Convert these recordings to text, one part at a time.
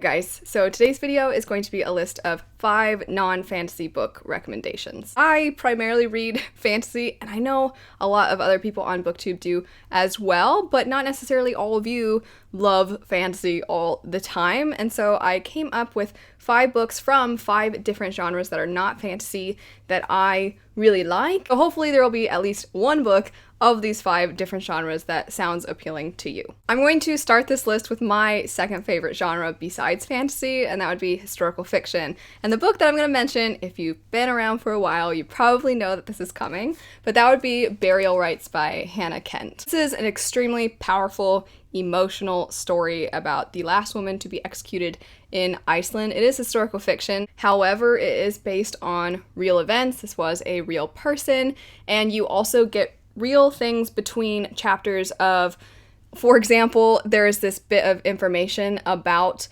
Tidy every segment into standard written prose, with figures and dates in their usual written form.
Guys, so today's video is going to be a list of 5 non-fantasy book recommendations. I primarily read fantasy, and I know a lot of other people on BookTube do as well, but not necessarily all of you love fantasy all the time, and so I came up with 5 books from 5 different genres that are not fantasy that I really like. So hopefully there will be at least one book of these 5 different genres that sounds appealing to you. I'm going to start this list with my second favorite genre besides fantasy, and that would be historical fiction. And the book that I'm going to mention, if you've been around for a while, you probably know that this is coming, but that would be Burial Rites by Hannah Kent. This is an extremely powerful, emotional story about the last woman to be executed in Iceland. It is historical fiction, however, it is based on real events. This was a real person, and you also get real things between chapters of, for example, there is this bit of information about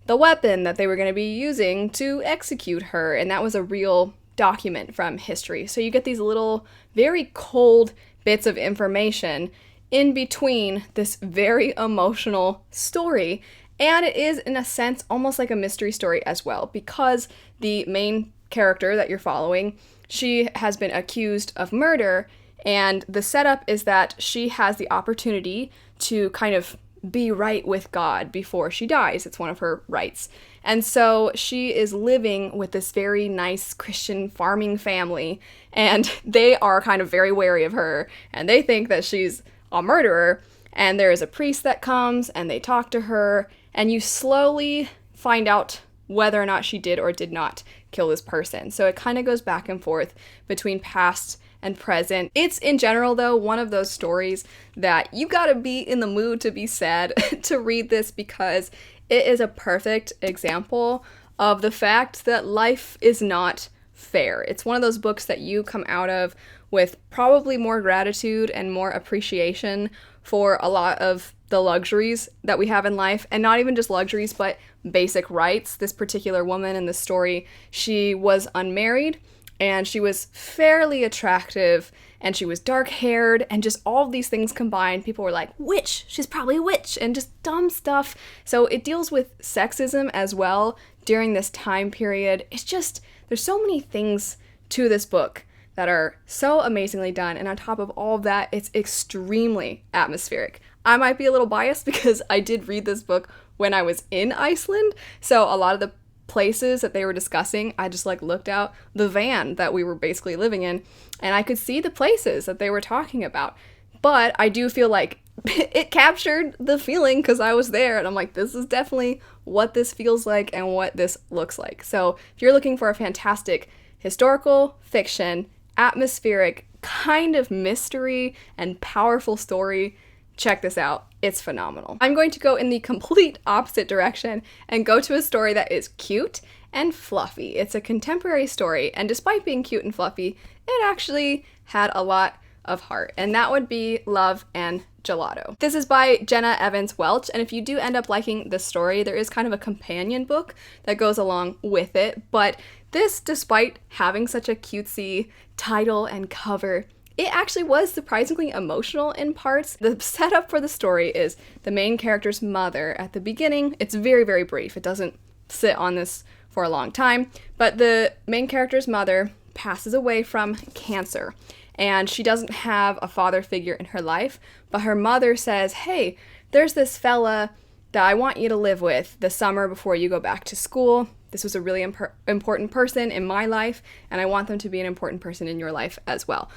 the weapon that they were going to be using to execute her, and that was a real document from history. So you get these little, very cold bits of information in between this very emotional story, and it is, in a sense, almost like a mystery story as well, because the main character that you're following, she has been accused of murder, and the setup is that she has the opportunity to kind of be right with God before she dies. It's one of her rights. And so she is living with this very nice Christian farming family, and they are kind of very wary of her, and they think that she's a murderer. And there is a priest that comes, and they talk to her, and you slowly find out whether or not she did or did not kill this person. So it kind of goes back and forth between past and present. It's, in general, though, one of those stories that you gotta be in the mood to be sad to read this, because it is a perfect example of the fact that life is not fair. It's one of those books that you come out of with probably more gratitude and more appreciation for a lot of the luxuries that we have in life, and not even just luxuries, but basic rights. This particular woman in the story, she was unmarried, and she was fairly attractive, and she was dark-haired, and just all of these things combined, people were like, witch, she's probably a witch, and just dumb stuff. So it deals with sexism as well during this time period. It's just, there's so many things to this book that are so amazingly done, and on top of all of that, it's extremely atmospheric. I might be a little biased because I did read this book when I was in Iceland, so a lot of the places that they were discussing, I just looked out the van that we were basically living in, and I could see the places that they were talking about. But I do feel like it captured the feeling because I was there, and I'm like, this is definitely what this feels like and what this looks like. So if you're looking for a fantastic historical fiction, atmospheric, kind of mystery and powerful story, check this out. It's phenomenal. I'm going to go in the complete opposite direction and go to a story that is cute and fluffy. It's a contemporary story, and despite being cute and fluffy, it actually had a lot of heart, and that would be Love and Gelato. This is by Jenna Evans Welch, and if you do end up liking this story, there is kind of a companion book that goes along with it, but this, despite having such a cutesy title and cover, it actually was surprisingly emotional in parts. The setup for the story is the main character's mother at the beginning. It's very, very brief. It doesn't sit on this for a long time, but the main character's mother passes away from cancer, and she doesn't have a father figure in her life, but her mother says, hey, there's this fella that I want you to live with the summer before you go back to school. This was a really important person in my life, and I want them to be an important person in your life as well.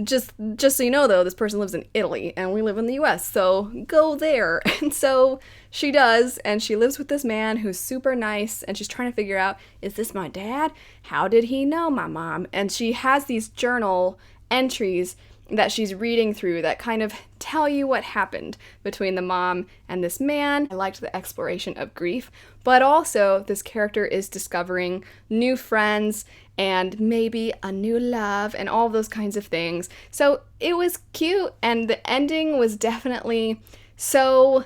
Just so you know, though, this person lives in Italy, and we live in the US, so go there. And so she does, and she lives with this man who's super nice, and she's trying to figure out, is this my dad? How did he know my mom? And she has these journal entries that she's reading through that kind of tell you what happened between the mom and this man. I liked the exploration of grief, but also this character is discovering new friends and maybe a new love and all those kinds of things. So it was cute, and the ending was definitely so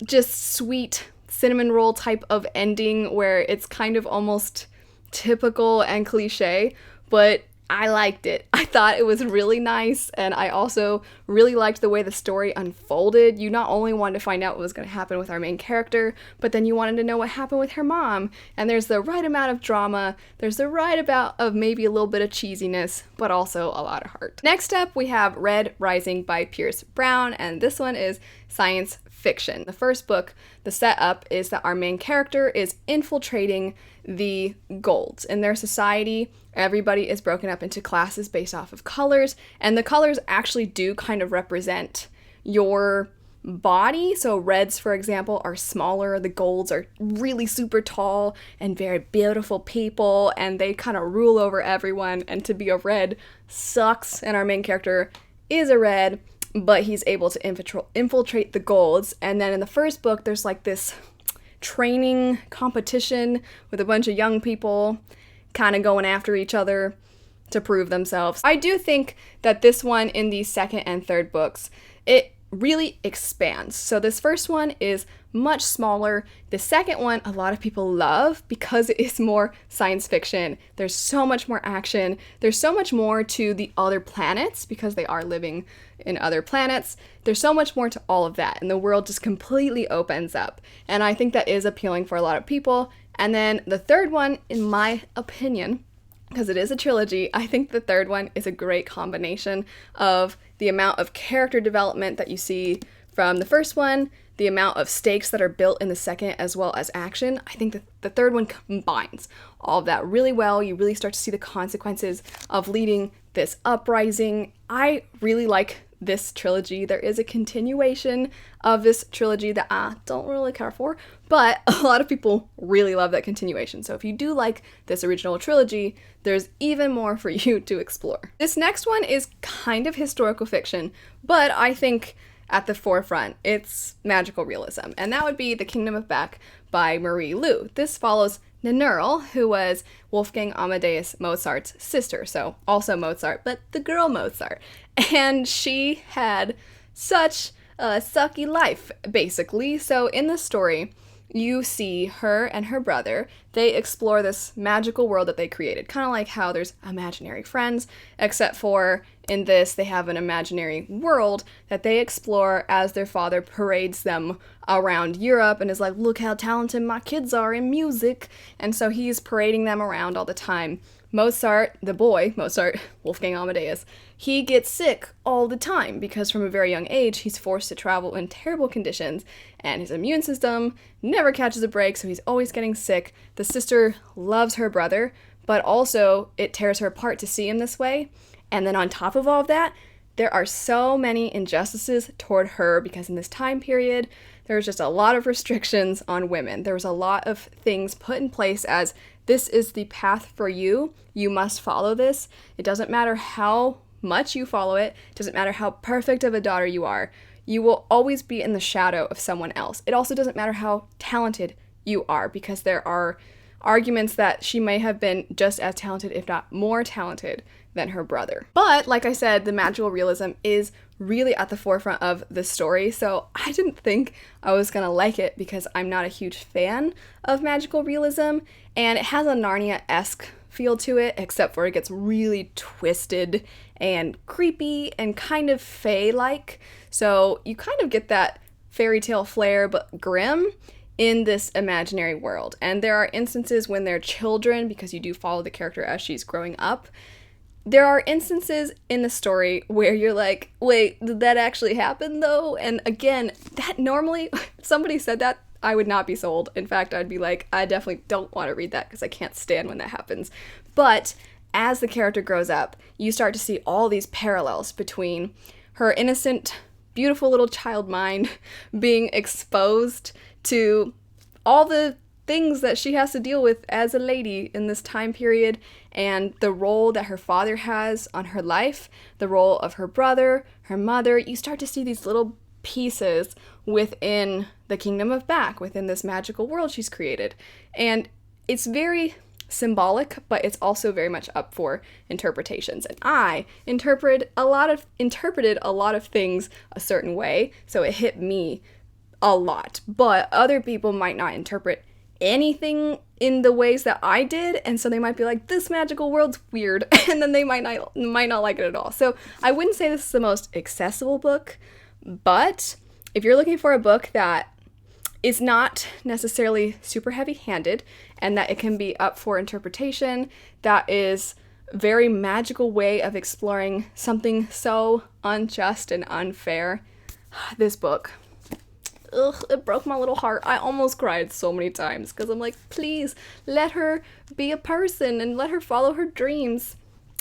just sweet cinnamon roll type of ending where it's kind of almost typical and cliche, but I liked it. I thought it was really nice, and I also really liked the way the story unfolded. You not only wanted to find out what was going to happen with our main character, but then you wanted to know what happened with her mom. And there's the right amount of drama, there's the right amount of maybe a little bit of cheesiness, but also a lot of heart. Next up, we have Red Rising by Pierce Brown, and this one is science fiction. The first book, the setup is that our main character is infiltrating the Golds. In their society, everybody is broken up into classes based off of colors, and the colors actually do kind of represent your body. So reds, for example, are smaller. The Golds are really super tall and very beautiful people, and they kind of rule over everyone, and to be a red sucks, and our main character is a red, but he's able to infiltrate the Golds. And then in the first book, there's like this training competition with a bunch of young people kind of going after each other to prove themselves. I do think that this one in the second and third books, it really expands. So this first one is much smaller. The second one, a lot of people love because it is more science fiction. There's so much more action. There's so much more to the other planets because they are living in other planets. There's so much more to all of that, and the world just completely opens up. And I think that is appealing for a lot of people. And then the third one, in my opinion, because it is a trilogy, I think the third one is a great combination of the amount of character development that you see from the first one, the amount of stakes that are built in the second, as well as action. I think that the third one combines all of that really well. You really start to see the consequences of leading this uprising. I really like this trilogy. There is a continuation of this trilogy that I don't really care for, but a lot of people really love that continuation. So if you do like this original trilogy, there's even more for you to explore. This next one is kind of historical fiction, but I think at the forefront, it's magical realism, and that would be The Kingdom of Back by Marie Lu. This follows Ninurl, who was Wolfgang Amadeus Mozart's sister, so also Mozart, but the girl Mozart. And she had such a sucky life, basically. So in the story, you see her and her brother, they explore this magical world that they created, kind of like how there's imaginary friends, except for in this, they have an imaginary world that they explore as their father parades them around Europe and is like, look how talented my kids are in music. And so he's parading them around all the time. Mozart, the boy, Mozart, Wolfgang Amadeus, he gets sick all the time because from a very young age, he's forced to travel in terrible conditions and his immune system never catches a break, so he's always getting sick. The sister loves her brother, but also it tears her apart to see him this way. And then on top of all of that, there are so many injustices toward her because in this time period, there was just a lot of restrictions on women. There was a lot of things put in place as this is the path for you. You must follow this. It doesn't matter how much you follow it. It doesn't matter how perfect of a daughter you are. You will always be in the shadow of someone else. It also doesn't matter how talented you are because there are arguments that she may have been just as talented, if not more talented, than her brother. But, like I said, the magical realism is really at the forefront of the story, so I didn't think I was gonna like it because I'm not a huge fan of magical realism, and it has a Narnia-esque feel to it, except for it gets really twisted and creepy and kind of fae-like, so you kind of get that fairy tale flair, but grim, in this imaginary world. And there are instances when they're children, because you do follow the character as she's growing up. There are instances in the story where you're like, wait, did that actually happen though? And again, that normally, if somebody said that, I would not be sold. In fact, I'd be like, I definitely don't want to read that because I can't stand when that happens. But as the character grows up, you start to see all these parallels between her innocent, beautiful little child mind being exposed to all the things that she has to deal with as a lady in this time period, and the role that her father has on her life, the role of her brother, her mother. You start to see these little pieces within the Kingdom of Back, within this magical world she's created. And it's very symbolic, but it's also very much up for interpretations. And I interpreted a lot of things a certain way, so it hit me a lot. But other people might not interpret anything in the ways that I did, and so they might be like, this magical world's weird, and then they might not like it at all. So I wouldn't say this is the most accessible book, but if you're looking for a book that is not necessarily super heavy-handed and that it can be up for interpretation, that is a very magical way of exploring something so unjust and unfair, this book, it broke my little heart. I almost cried so many times because I'm like, please let her be a person and let her follow her dreams.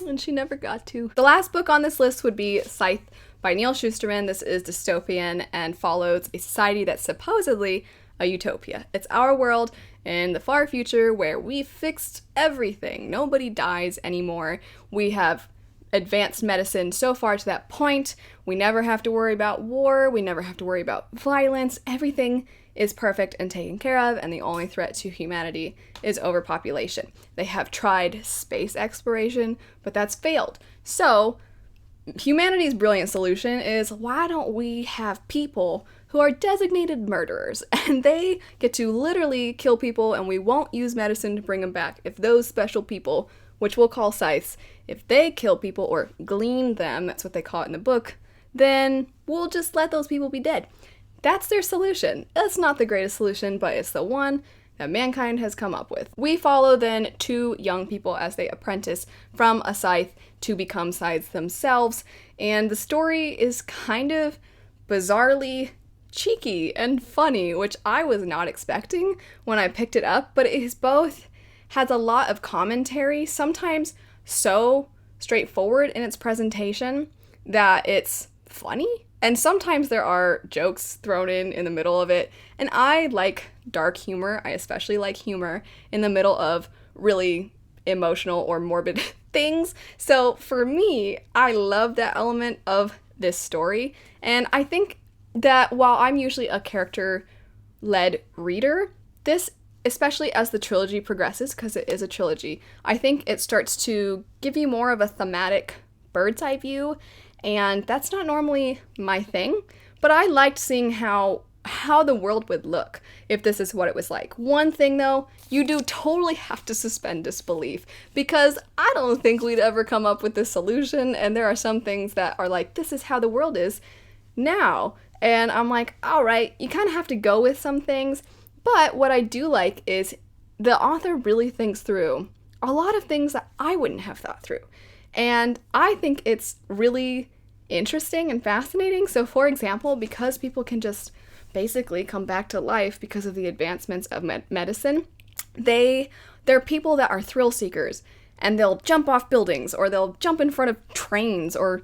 And she never got to. The last book on this list would be Scythe by Neil Shusterman. This is dystopian and follows a society that's supposedly a utopia. It's our world in the far future where we fixed everything. Nobody dies anymore. We have advanced medicine so far to that point. We never have to worry about war. We never have to worry about violence. Everything is perfect and taken care of, and the only threat to humanity is overpopulation. They have tried space exploration, but that's failed. So humanity's brilliant solution is, why don't we have people who are designated murderers, and they get to literally kill people, and we won't use medicine to bring them back. If those special people, which we'll call scythes, if they kill people or glean them, that's what they call it in the book, then we'll just let those people be dead. That's their solution. That's not the greatest solution, but it's the one that mankind has come up with. We follow then 2 young people as they apprentice from a scythe to become scythes themselves, and the story is kind of bizarrely cheeky and funny, which I was not expecting when I picked it up, but it is both has a lot of commentary, sometimes so straightforward in its presentation that it's funny, and sometimes there are jokes thrown in the middle of it, and I like dark humor. I especially like humor in the middle of really emotional or morbid things. So for me, I love that element of this story, and I think that while I'm usually a character-led reader, this, especially as the trilogy progresses, because it is a trilogy, I think it starts to give you more of a thematic bird's eye view, and that's not normally my thing, but I liked seeing how the world would look if this is what it was like. One thing though, you do totally have to suspend disbelief, because I don't think we'd ever come up with this solution, and there are some things that are like, this is how the world is now, and I'm like, alright, you kind of have to go with some things. But what I do like is the author really thinks through a lot of things that I wouldn't have thought through. And I think it's really interesting and fascinating. So for example, because people can just basically come back to life because of the advancements of medicine, there are people that are thrill seekers, and they'll jump off buildings, or they'll jump in front of trains, or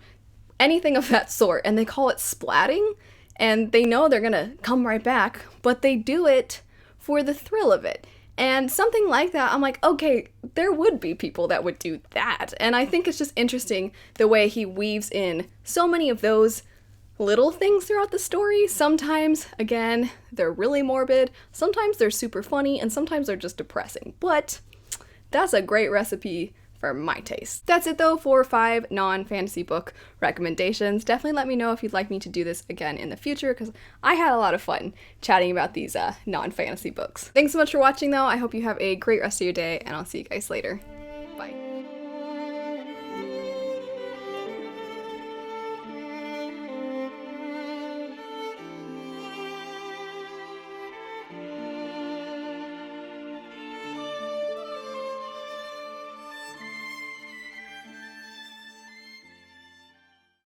anything of that sort, and they call it splatting, and they know they're gonna come right back, but they do it for the thrill of it. And something like that, I'm like, okay, there would be people that would do that. And I think it's just interesting the way he weaves in so many of those little things throughout the story. Sometimes, again, they're really morbid, sometimes they're super funny, and sometimes they're just depressing. But that's a great recipe for my taste. That's it though for 5 non-fantasy book recommendations. Definitely let me know if you'd like me to do this again in the future, because I had a lot of fun chatting about these non-fantasy books. Thanks so much for watching though. I hope you have a great rest of your day, and I'll see you guys later. Bye.